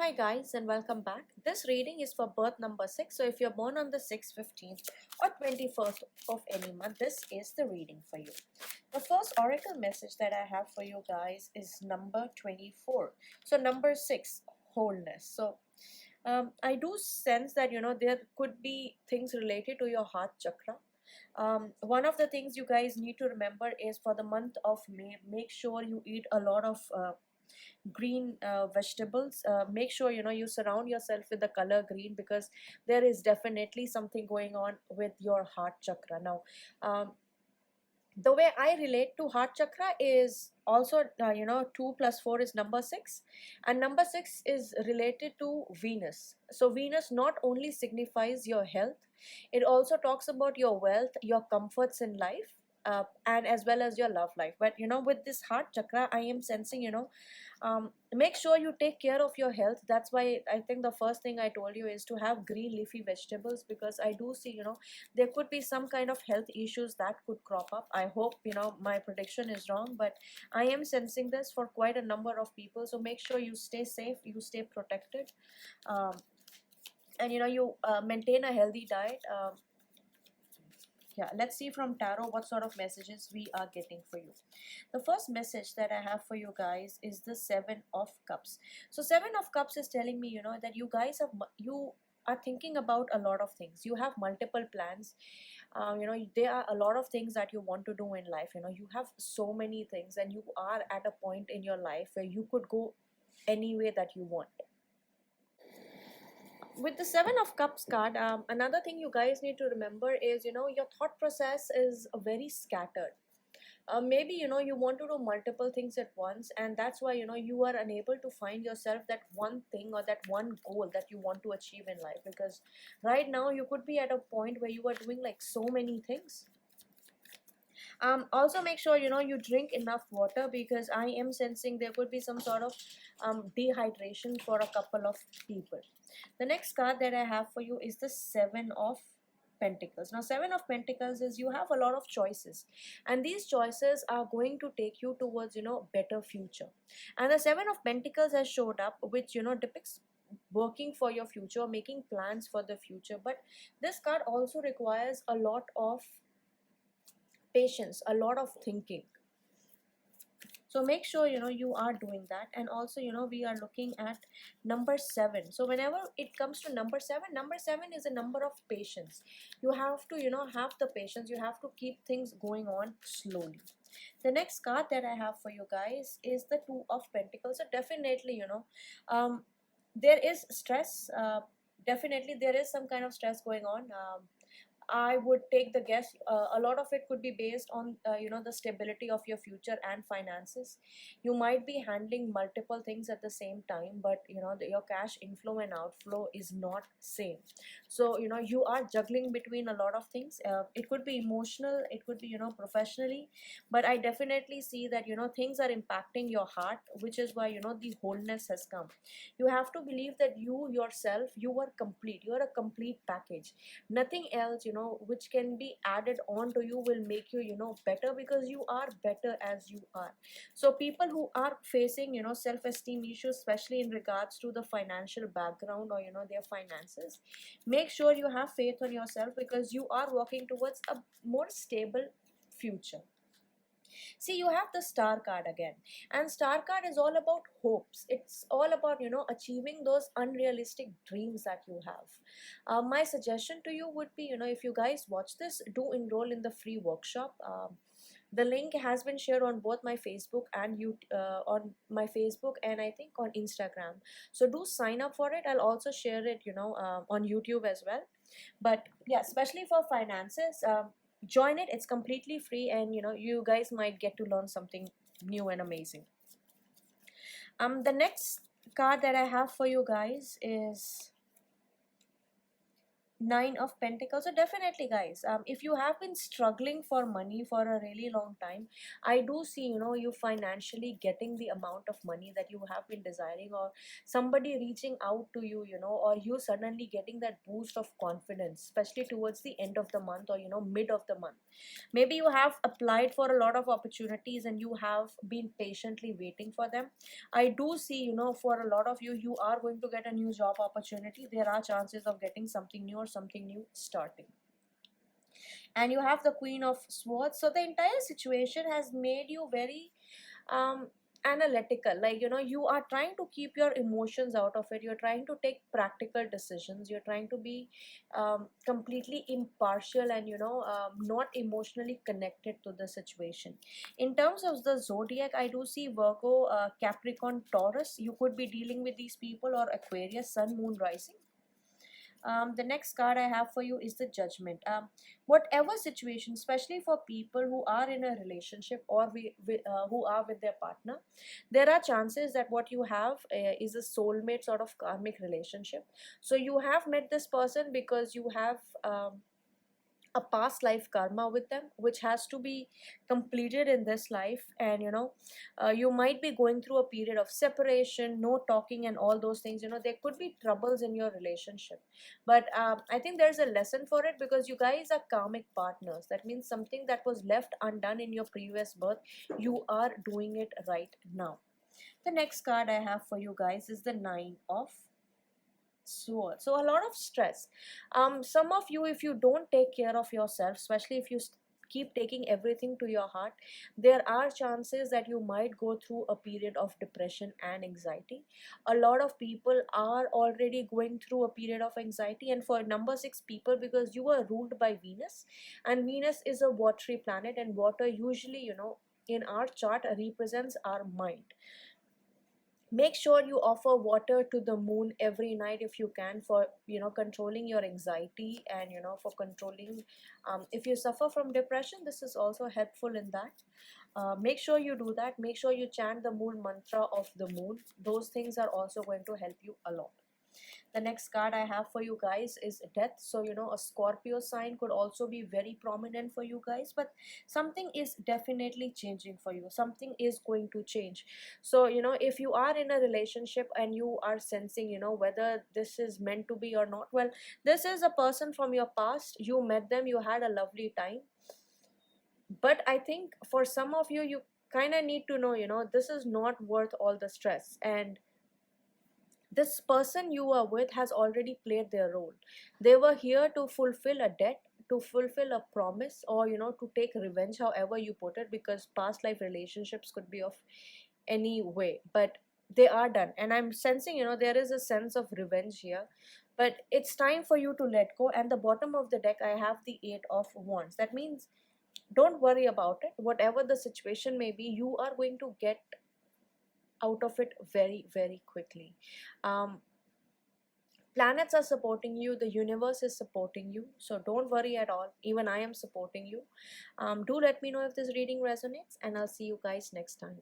Hi guys and welcome back. This reading is for birth number 6. So if you're born on the 6th, 15th or 21st of any month, this is the reading for you. The first oracle message that I have for you guys is number 24. So number 6, wholeness. So I do sense that there could be things related to your heart chakra. One of the things you guys need to remember is for the month of May, make sure you eat a lot of green vegetables. Make sure you surround yourself with the color green, because there is definitely something going on with your heart chakra now. The way I relate to heart chakra is also 2 plus 4 is number 6, and number 6 is related to Venus. So Venus not only signifies your health, it also talks about your wealth, your comforts in life, and as well as your love life. But with this heart chakra, I am sensing make sure you take care of your health. That's why I think the first thing I told you is to have green leafy vegetables, because I do see there could be some kind of health issues that could crop up. I hope my prediction is wrong, but I am sensing this for quite a number of people. So make sure you stay safe, you stay protected, um, and you maintain a healthy diet. Yeah, let's see from tarot what sort of messages we are getting for you. The first message that I have for you guys is the 7 of Cups. So 7 of Cups is telling me that you guys have you are thinking about a lot of things. You have multiple plans. There are a lot of things that you want to do in life. You have so many things, and you are at a point in your life where you could go any way that you want. With the 7 of Cups card, another thing you guys need to remember is your thought process is very scattered. Maybe you want to do multiple things at once, and that's why you are unable to find yourself that one thing or that one goal that you want to achieve in life, because right now you could be at a point where you are doing like so many things. Also make sure you drink enough water, because I am sensing there could be some sort of dehydration for a couple of people. The next card that I have for you is the 7 of Pentacles. Now 7 of Pentacles is you have a lot of choices, and these choices are going to take you towards better future. And the 7 of Pentacles has showed up, which depicts working for your future, making plans for the future. But this card also requires a lot of patience, a lot of thinking. So make sure you are doing that. And also we are looking at number 7. So whenever it comes to number 7, number 7 is a number of patience. You have to have the patience. You have to keep things going on slowly. The next card that I have for you guys is the 2 of Pentacles. So definitely um there is stress. Definitely there is some kind of stress going on. I would take the guess. A lot of it could be based on the stability of your future and finances. You might be handling multiple things at the same time, but your cash inflow and outflow is not same. So you are juggling between a lot of things. It could be emotional, it could be professionally, but I definitely see that things are impacting your heart, which is why the wholeness has come. You have to believe that you yourself, you are complete. You are a complete package. Nothing else which can be added on to you will make you better, because you are better as you are. So people who are facing self-esteem issues, especially in regards to the financial background or their finances, make sure you have faith on yourself, because you are walking towards a more stable future. See, you have the Star card again, and Star card is all about hopes. It's all about achieving those unrealistic dreams that you have. My suggestion to you would be if you guys watch this, do enroll in the free workshop. The link has been shared on both my Facebook and you on my Facebook, and I think on Instagram. So do sign up for it. I'll also share it on YouTube as well. But yeah, especially for finances, join it. It's completely free, and you guys might get to learn something new and amazing. The next card that I have for you guys is Nine of Pentacles. So definitely, guys, if you have been struggling for money for a really long time, I do see, you financially getting the amount of money that you have been desiring, or somebody reaching out to you, or you suddenly getting that boost of confidence, especially towards the end of the month, or mid of the month. Maybe you have applied for a lot of opportunities and you have been patiently waiting for them. I do see, for a lot of you, you are going to get a new job opportunity. There are chances of getting something new or something new starting. And you have the Queen of Swords. So the entire situation has made you very um analytical. Like, you are trying to keep your emotions out of it. You're trying to take practical decisions. You're trying to be completely impartial and, not emotionally connected to the situation. In terms of the zodiac, I do see Virgo, Capricorn, Taurus. You could be dealing with these people, or Aquarius, Sun, Moon, Rising. The next card I have for you is the Judgment. Whatever situation, especially for people who are in a relationship, or who are with their partner, there are chances that what you have is a soulmate sort of karmic relationship. So you have met this person because you have a past life karma with them, which has to be completed in this life. And you might be going through a period of separation, no talking, and all those things. There could be troubles in your relationship, but I think there's a lesson for it, because you guys are karmic partners. That means something that was left undone in your previous birth, you are doing it right now. The next card I have for you guys is the Nine of Swords. So a lot of stress. Some of you, if you don't take care of yourself, especially if you keep taking everything to your heart, there are chances that you might go through a period of depression and anxiety. A lot of people are already going through a period of anxiety. And for number six people, because you are ruled by Venus, and Venus is a watery planet, and water usually, in our chart represents our mind. Make sure you offer water to the moon every night if you can, for controlling your anxiety, and for controlling, if you suffer from depression, this is also helpful in that. Make sure you do that. Make sure you chant the moon mantra of the moon. Those things are also going to help you a lot. The next card I have for you guys is Death. So a Scorpio sign could also be very prominent for you guys, but something is definitely changing for you. Something is going to change. So if you are in a relationship and you are sensing, whether this is meant to be or not, well, this is a person from your past. You met them, you had a lovely time, but I think for some of you, you kind of need to know, this is not worth all the stress. And this person you are with has already played their role. They were here to fulfill a debt, to fulfill a promise, or to take revenge, however you put it, because past life relationships could be of any way, but they are done. And I'm sensing, there is a sense of revenge here, but it's time for you to let go. And the bottom of the deck, I have the Eight of Wands. That means don't worry about it. Whatever the situation may be, you are going to get out of it very, very quickly. um, Planets are supporting you, the universe is supporting you, so don't worry at all. Even I am supporting you. Do let me know if this reading resonates, and I'll see you guys next time.